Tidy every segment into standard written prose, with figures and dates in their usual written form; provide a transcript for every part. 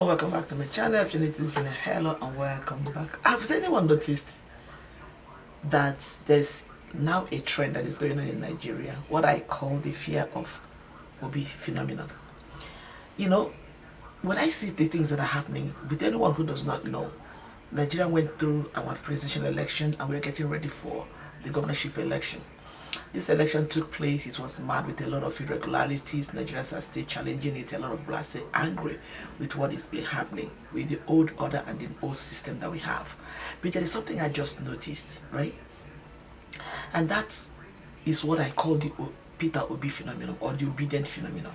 Welcome back to my channel. If you're new to this channel, hello and welcome back. Has anyone noticed that there's now a trend that is going on in Nigeria, what I call the fear of Obi phenomenon? You know, when I see the things that are happening, with anyone who does not know, Nigeria went through our presidential election and we're getting ready for the governorship election. This election took place, it was marred with a lot of irregularities. Nigerians are still challenging it. A lot of people are still angry with what is been happening with the old order and the old system that we have. But there is something I just noticed, right? And that is what I call the Peter Obi phenomenon, or the obedient phenomenon.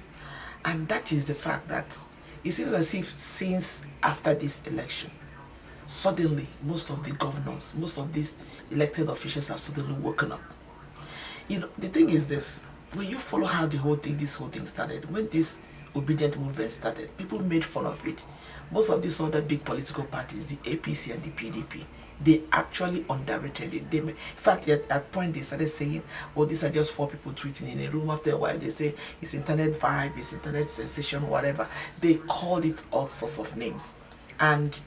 And that is the fact that it seems as if since after this election, suddenly most of the governors, most of these elected officials have suddenly woken up. You know, the thing is this: when you follow how this whole thing started, when this obedient movement started, people made fun of it. Most of these other big political parties, the APC and the PDP, they actually underrated it. In fact, at point they started saying, "Oh, these are just four people tweeting in a room." After a while, they say it's internet vibe, it's internet sensation, whatever. They called it all sorts of names, and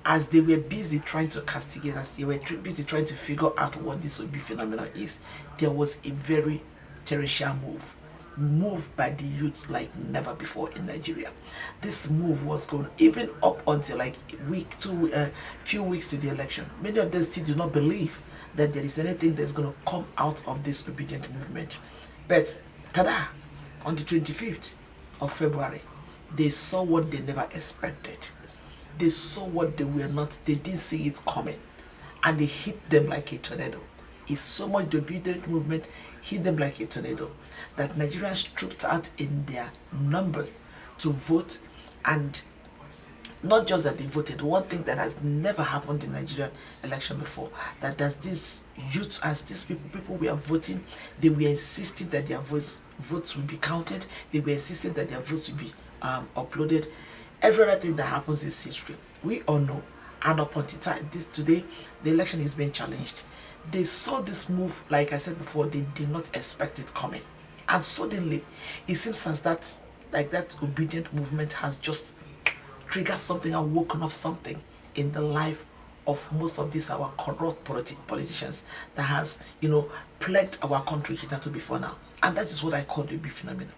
as they were busy trying to castigate, as they were busy trying to figure out what this Obi phenomenon is, there was a very terrestrial move by the youth like never before in Nigeria. This move was going even up until like few weeks to the election. Many of them still do not believe that there is anything that's going to come out of this obedient movement. But tada, on the 25th of February, they saw what they never expected. They saw what they didn't see it coming, and they hit them like a tornado. It's so much the obedient movement hit them like a tornado that Nigerians trooped out in their numbers to vote. And not just that they voted, one thing that has never happened in Nigerian election before, that as these youth, as these people were voting, they were insisting that their votes will be counted. They were insisting that their votes will be uploaded. Every other thing that happens is history. We all know. And up until today, the election is being challenged. They saw this move, like I said before, they did not expect it coming. And suddenly, it seems as that obedient movement has just triggered something and woken up something in the life of most of these our corrupt politicians that has, plagued our country hitherto before now. And that is what I call the Obi phenomenon.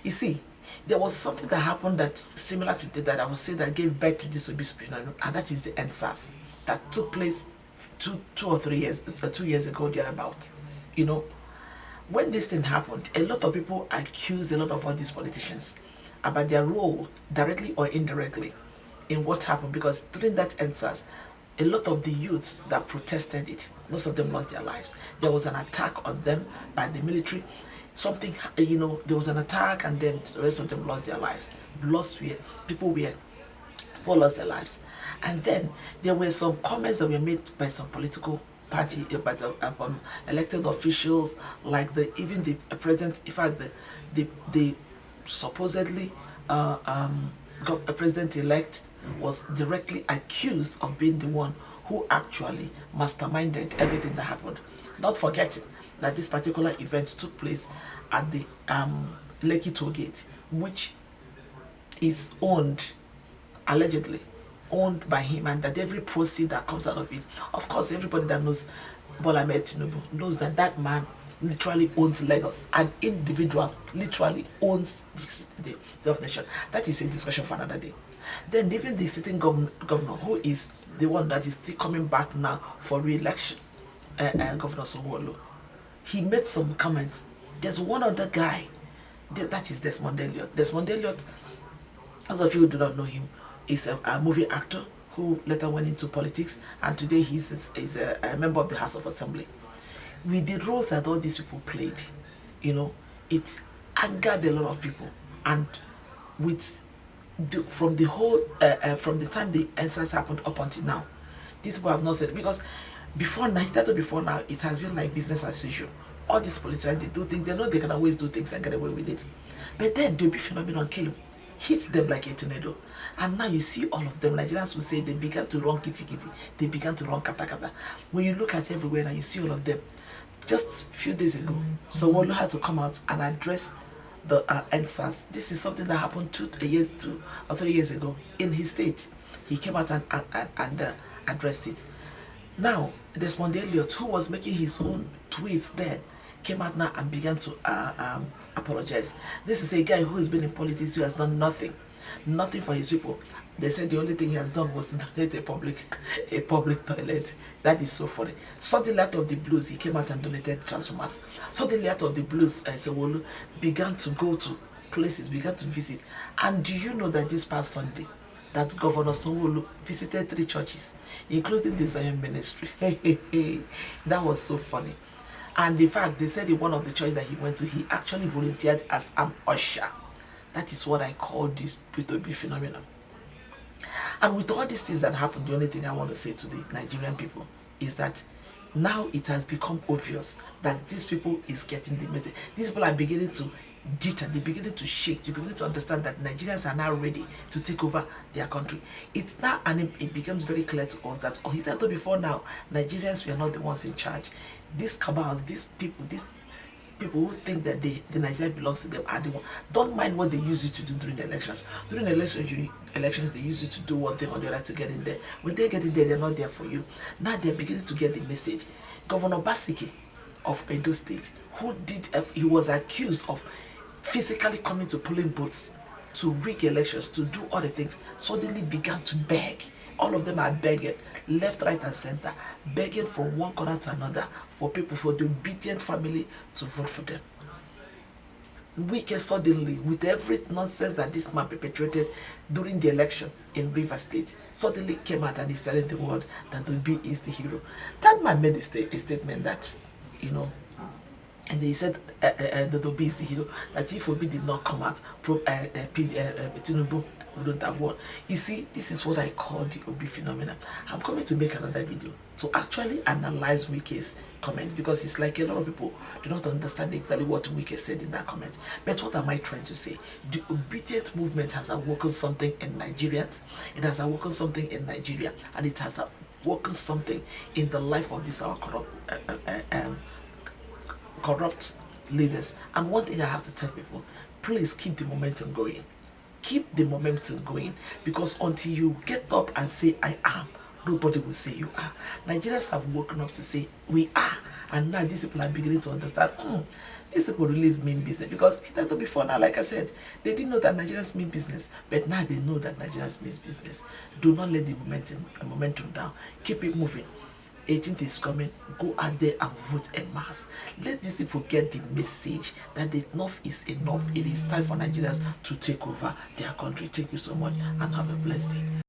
You see, there was something that happened that similar to that I would say that gave birth to this Obi phenomenon, and that is the NSAS that took place 2 or 3 years, 2 years ago, thereabout. When this thing happened, a lot of people accused a lot of all these politicians about their role, directly or indirectly, in what happened, because during that NSAS, a lot of the youths that protested it, most of them lost their lives. There was an attack on them by the military. There was an attack, and then the rest of them lost their lives. People lost their lives. And then there were some comments that were made by some political party, by the elected officials, like even the president. In fact, the supposedly president-elect was directly accused of being the one who actually masterminded everything that happened. Not forgetting that this particular event took place at the Lekki toll gate, which is allegedly owned by him, and that every proceed that comes out of it, of course, everybody that knows Bola Ahmed Tinubu knows that that man literally owns Lagos. An individual literally owns the self-nation. That is a discussion for another day. Then even the sitting governor, who is the one that is still coming back now for re-election, Governor Sanwo-Olu, he made some comments. There's one other guy, that is Desmond Elliot. Desmond Elliot, as of you who do not know him, is a movie actor who later went into politics, and today he's a member of the House of Assembly. With the roles that all these people played, it angered a lot of people. And from the time the answers happened up until now, these people have not said it, because before now, it has been like business as usual. All these politicians, they do things, they know they can always do things and get away with it. But then the Obi phenomenon came, hit them like a tornado. And now you see all of them. Nigerians will say they began to run kitty kitty. They began to run kata kata. When you look at everywhere now, you see all of them. Just a few days ago, Sanwo-Olu had to come out and address the NSAS. This is something that happened 2 or 3 years ago in his state. He came out and addressed it. Now, Desmond Elliott, who was making his own tweets then, came out now and began to apologize. This is a guy who has been in politics, who has done nothing for his people. They said the only thing he has done was to donate a public toilet. That is so funny. Suddenly out of the blues, he came out and donated transformers. Suddenly out of the blues, Sewolu began to go to places, began to visit. And do you know that this past Sunday, that Governor Sanwo-Olu visited 3 churches, including the Zion Ministry? That was so funny. And in fact, they said in one of the churches that he went to, he actually volunteered as an usher. That is what I call this P2B phenomenon. And with all these things that happened, the only thing I want to say to the Nigerian people is that now it has become obvious that these people is getting the message. These people are beginning to jitter, they're beginning to shake, they're beginning to understand that Nigerians are now ready to take over their country. It's now, and it becomes very clear to us that, hitherto before now, Nigerians were not the ones in charge. These cabals, these people who think that the Nigeria belongs to them are the one. Don't mind what they use you to do during the elections. During the elections, they use you to do one thing or the other to get in there. When they get in there, they're not there for you. Now they're beginning to get the message. Governor Basiki of Edo State, he was accused of physically coming to polling booths to rig elections, to do other things, suddenly began to beg. All of them are begging, left, right, and center, begging from one corner to another for people, for the obedient family to vote for them. Wike suddenly, with every nonsense that this man perpetrated during the election in Rivers State, suddenly came out and is telling the world that Obi is the hero. That man made a statement that, and he said that Obi is the hero, that if Obi did not come out, Tinubu wouldn't have won. You see, this is what I call the Obi phenomenon. I'm coming to make another video to actually analyze Wike's comment, because it's like a lot of people do not understand exactly what Wike said in that comment. But what am I trying to say? The obedient movement has awoken something in Nigerians. It has awoken something in Nigeria, and it has awoken something in the life of these our corrupt leaders. And one thing I have to tell people, please keep the momentum going. Keep the momentum going, because until you get up and say I am, nobody will say you are. Nigerians have woken up to say we are, and now these people are beginning to understand these people really mean business. Because before now, like I said, they didn't know that Nigerians mean business, but now they know that Nigerians mean business. Do not let the momentum down. Keep it moving. 18th is coming. Go out there and vote en masse. Let these people get the message that enough is enough. It is time for Nigerians to take over their country. Thank you so much and have a blessed day.